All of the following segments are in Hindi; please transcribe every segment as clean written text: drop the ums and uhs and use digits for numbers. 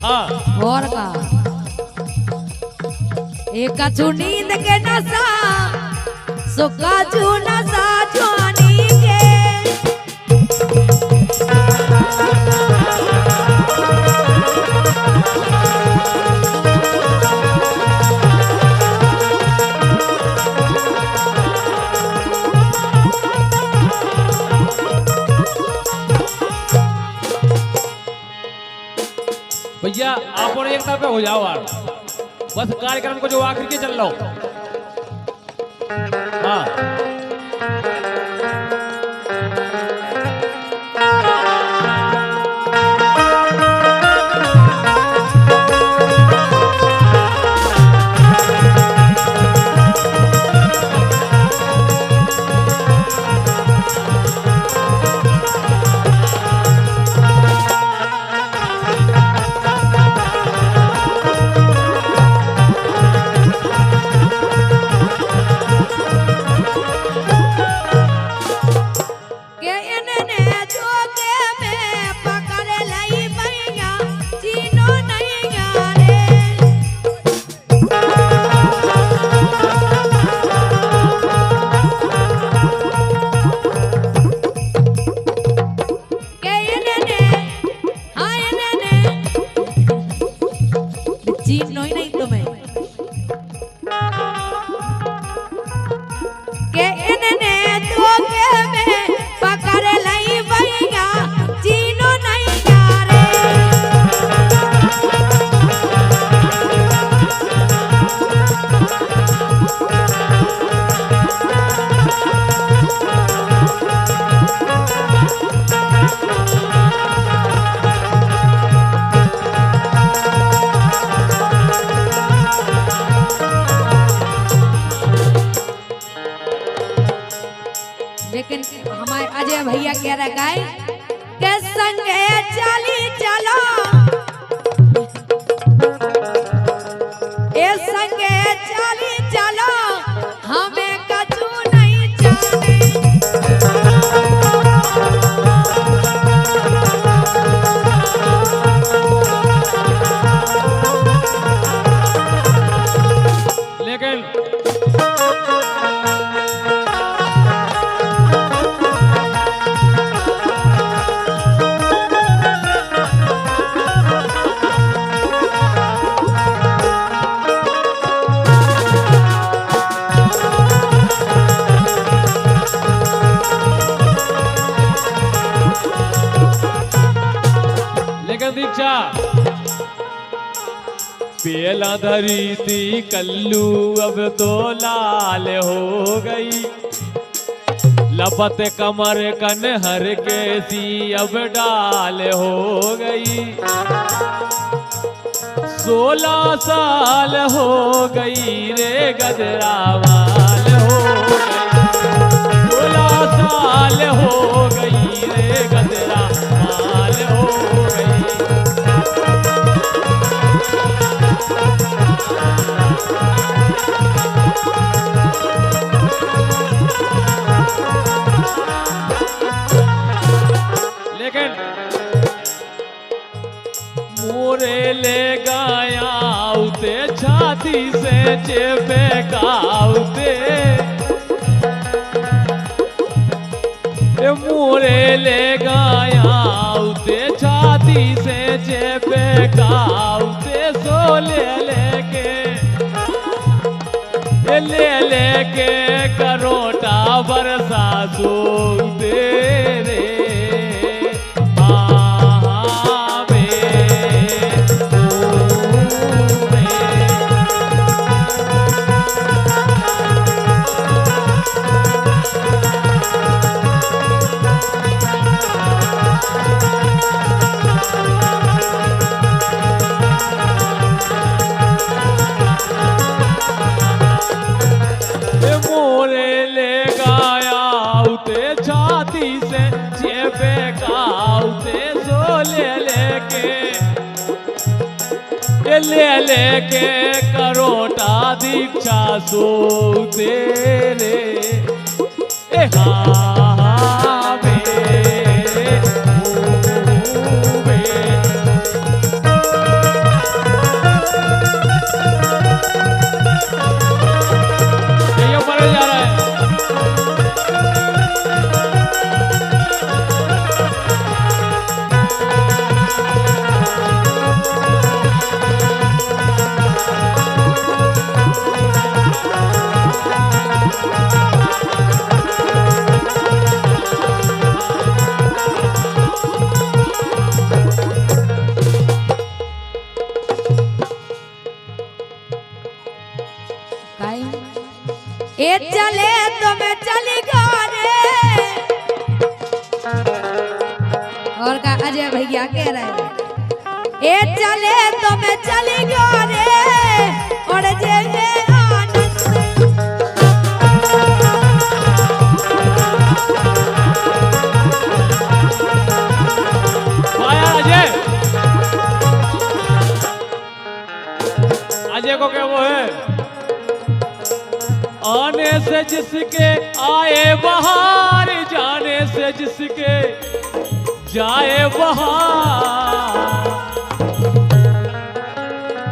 और का एक कछु नींद के नशा सुखा जू नशा जवानी के भैया आप और एक तरफ पे हो जाओ यार, बस कार्यक्रम को जो आखिर के चल लो। हाँ लेकिन हमारे अजय भैया कह रहा गाय के संगे चली चलो ए संगे चली चलो हमें कछु नहीं जाने लेकिन दीक्षा पेला धरी थी कल्लू अब तो लाल हो गई, लपत कमर कन्हर के सी अब डाल हो गई। 16 साल हो गई रे गजरावाल हो गई, 16 साल हो गई रे गजरावाल हो गई। लेकिन मोरे ले गाया उते छाती से चेपे काउते, मोरे ले गाया उते छाती से चेपे काउते। सो ले के करोटा बरसा सूते रे लेके करोटा दीक्षा सोते रे ए चले तो मैं चली गाने। और का अजय भैया कह रहे हैं ए चले तो मैं चली गाने और जेंगे अजय को क्या वो है आने से जिसके आए बहार जाने से जिसके जाए बहार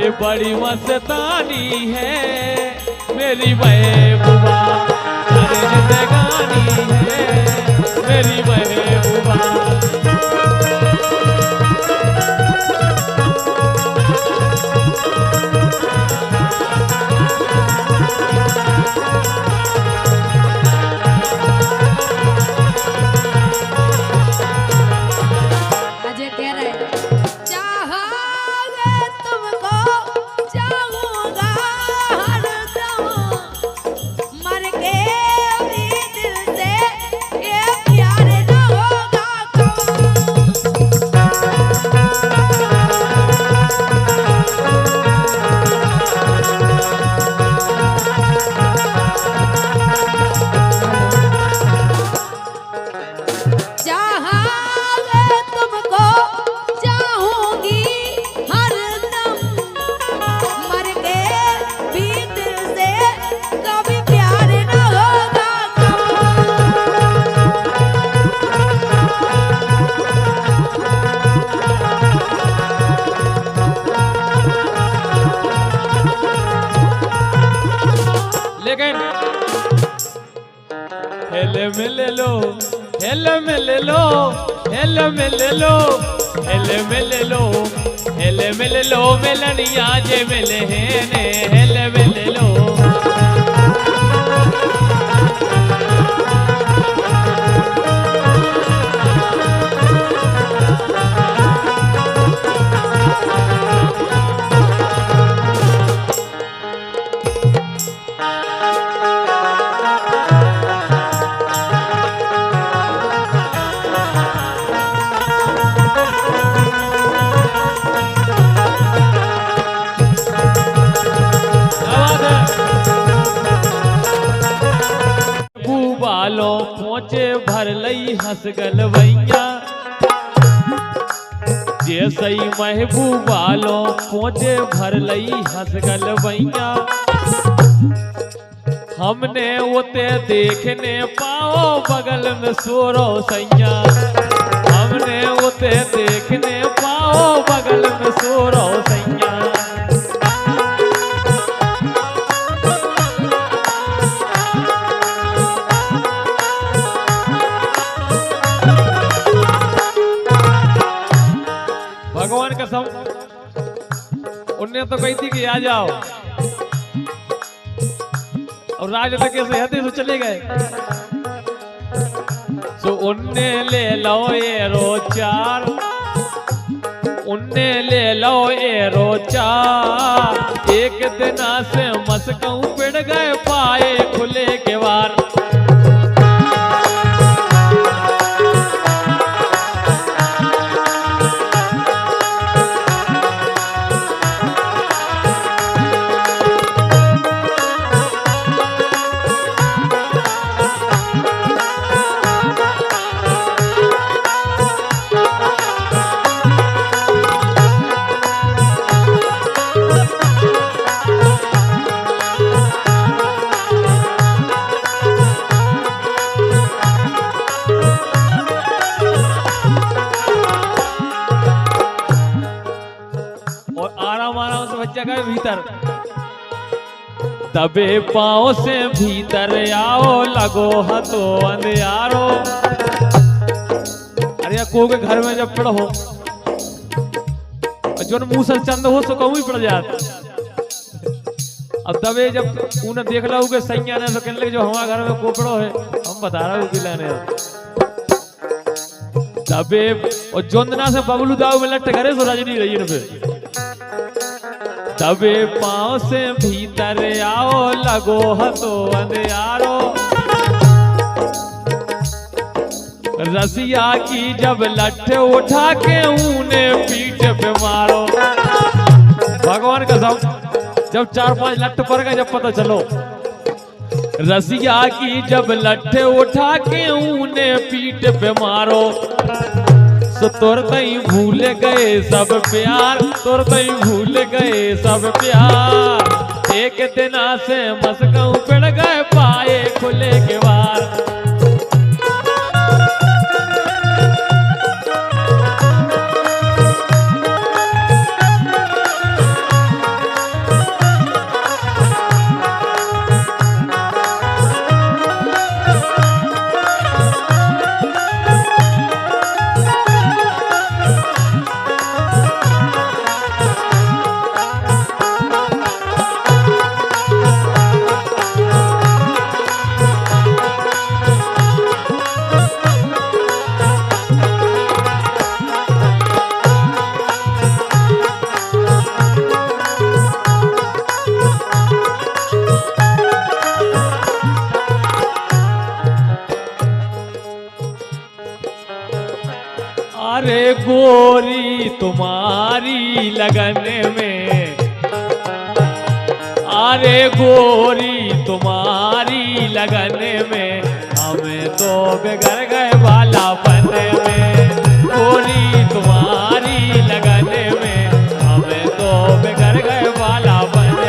ये बड़ी मस्तानी है मेरी महबूबा अरे जिंदगानी है मेरी महबूबा। हेले मिले लो हेले मिले लो हेले मिले लो हेले मिले लो हेले मिले लो मिलनिया जे मिले हैं ने हेले मिले लो। पहुंचे भर लई हंस गलवैया जैसे महबूबालो पहुंचे भर लई हंस गलवैया हमने उते देखने पाओ बगल में सोरो सैया हमने उते देखने पाओ बगल में सोरो सैया। भगवान कसम उनने तो कही थी कि आ जाओ और राज लगे से हते तो चले गए तो उनने ले लो ये रोचार उनने ले लो ये रोचार एक दिन से मस्कऊ पिड़ गए पाए खुले के वार। जगह भीतर दबे पाँव से भीतर आओ लगो हतो अंधियारो। अरे को के घर में जब पढ़ो जो मुंह से चंद हो तो कहूँ ही पड़ जाता। अब दबे जब उन्हें देख लो के सैया ने तो कहने लगे जो हमारे घर में कोपड़ो है हम बता रहे हो लाने दबे और जोंदना से बबलू दाऊ में लट्टे घरे सो राजनी रही है तबे पाँव से भीतर आओ लगो हतो अंधियारो। रसिया की जब लठ उठा के ऊने पीठ पे मारो। भगवान कसम जब 4-5 लठ पड़ गए जब पता चलो। रसिया की जब लठ उठा के ऊने पीठ पे मारो। तो तुरंत ही भूल गए सब प्यार, तुरंत ही भूल गए सब प्यार। एक दिन से मस्कऊ पड़ गए पाए खुले के बार। अरे गोरी तुम्हारी लगन में, अरे गोरी तुम्हारी लगन में, हमें तो बिगड़ गए बालापन में। गोरी तुम्हारी लगन में, हमें तो बिगड़ गए बालापन में।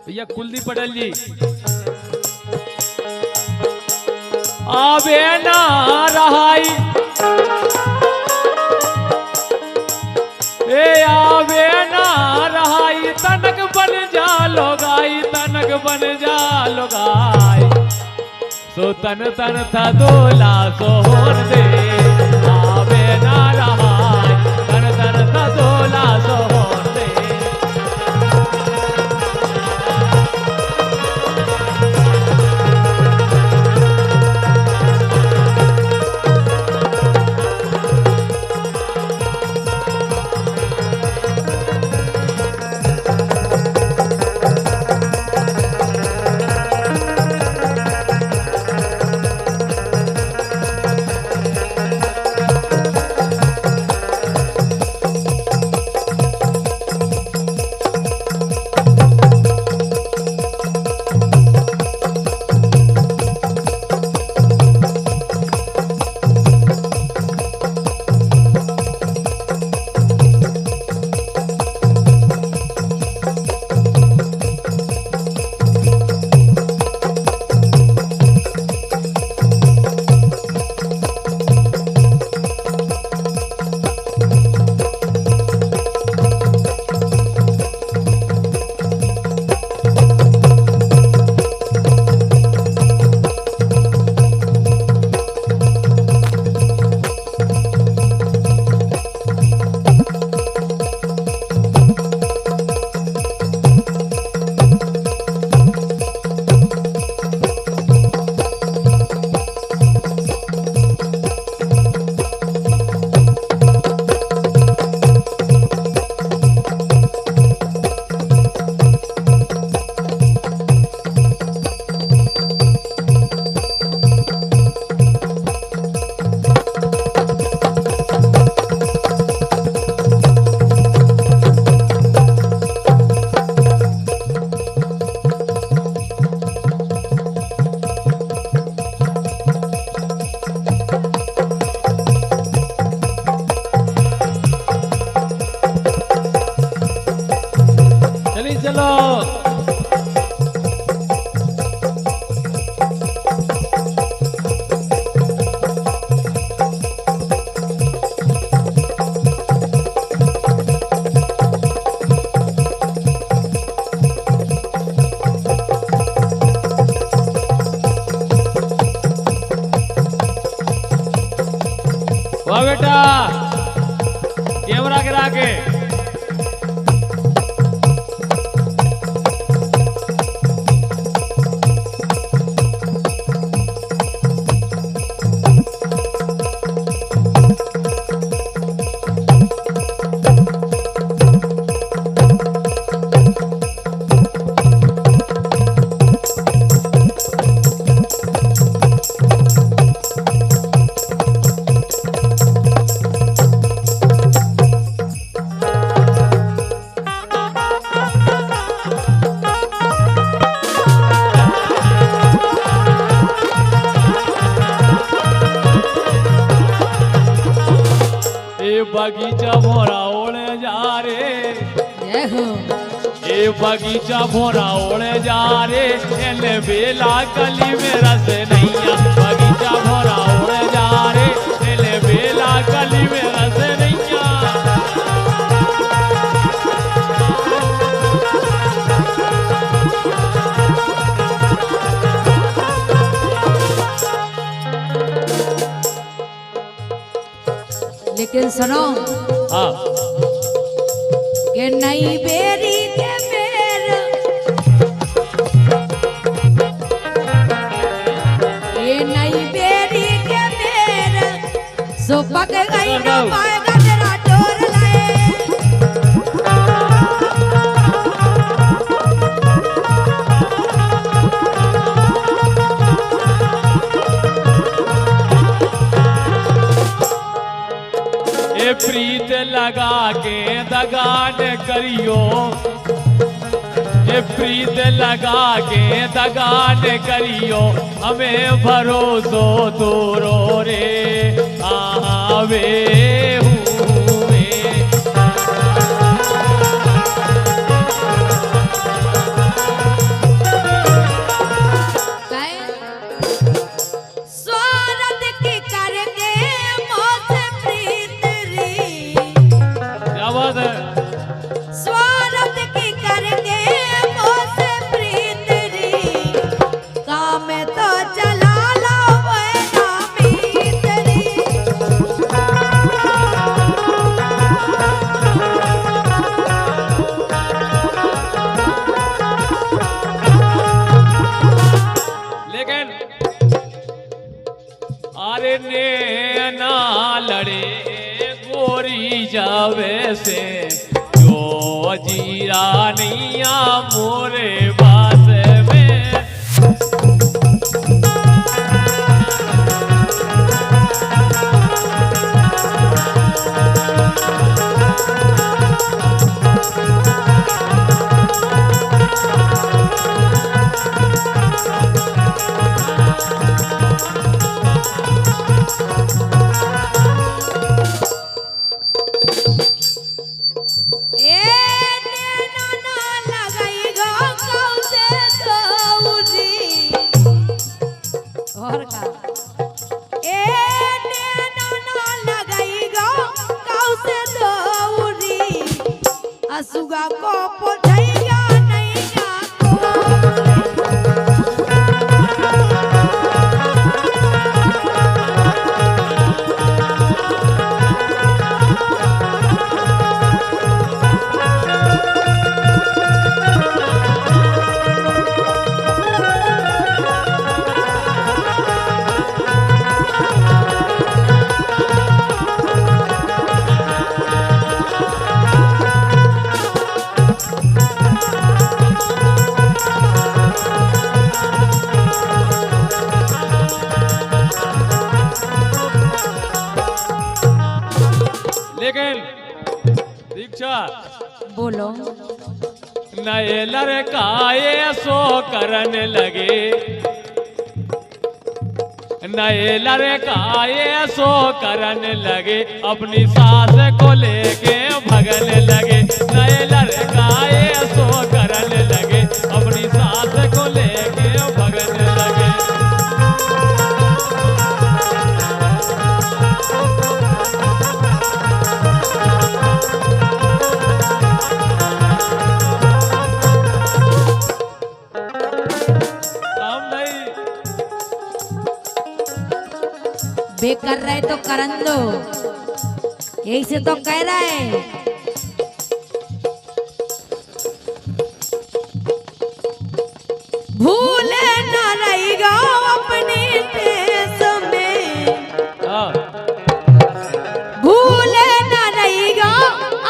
भैया कुलदीप पटेल जी। आवे ना रहाई, ए आवे ना रहाई, तनक बन जा लोगाई, तनक बन जा लोगाई। सो तन तन था दोला सोहर दे, आवे ना रहाई, तन तन था दोला सोहर दे। चलो वाह बेटा कैमरा गिरा के बगीचा भोरा ओढ़े जा रे, जय हो। ए बगीचा भोरा ओढ़े जा रे, एने बेला कली में रस नैया, बगीचा भोरा ओढ़े जा रे, एने बेला कली में रस नैया। लेकिन सुनो हाँ कि नई बेरी के बेर, ये नई बेरी के बेर, सो पक गई ना पाएगा तेरा डोर लाए। ए प्रीत लगा के दगान करियो, ए प्रीत लगा के दगान करियो, हमें भरोसो तोरो रे आवे हुए। स्वार्थ की करके मौत प्रीत री, क्या बात है? स्वार्थ की करके मौत प्रीत री, काम तो चला लो वो नामीत री। लेकिन अरे ने ना लड़े गोरी जावे से, जो जीरा नैया मोरे बास में। ए नैना ना लगाई गो कौसे गौरी, और का ए नैना ना लगाई गो कौसे गौरी, असुगा को पोछैया नैया को। लेकिन दीक्षा बोलो नए लड़काए सो करन लगे, नए लड़काए सो करन लगे, अपनी सास को लेके भगन लगे, नए लड़काए सो करन लगे, अपनी सास को लेके भगन लगे। काम नहीं बे कर रहे तो करन दो, यही से तो कह रहा है। भूले न रहेगा अपनी देश में, हाँ भूले न रहेगा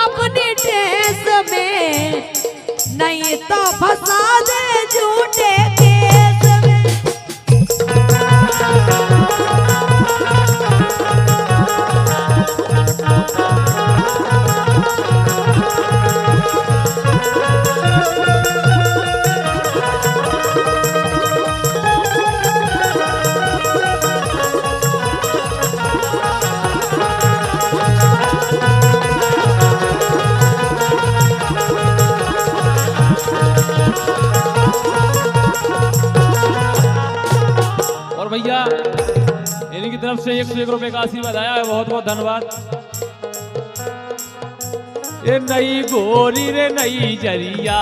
अपनी देश में, नहीं तो फंसा दे झूठे केस में। भैया इनकी तरफ से 101 रुपए का आशीर्वाद आया है, बहुत बहुत धन्यवाद। ये नई गोरी रे नई जरिया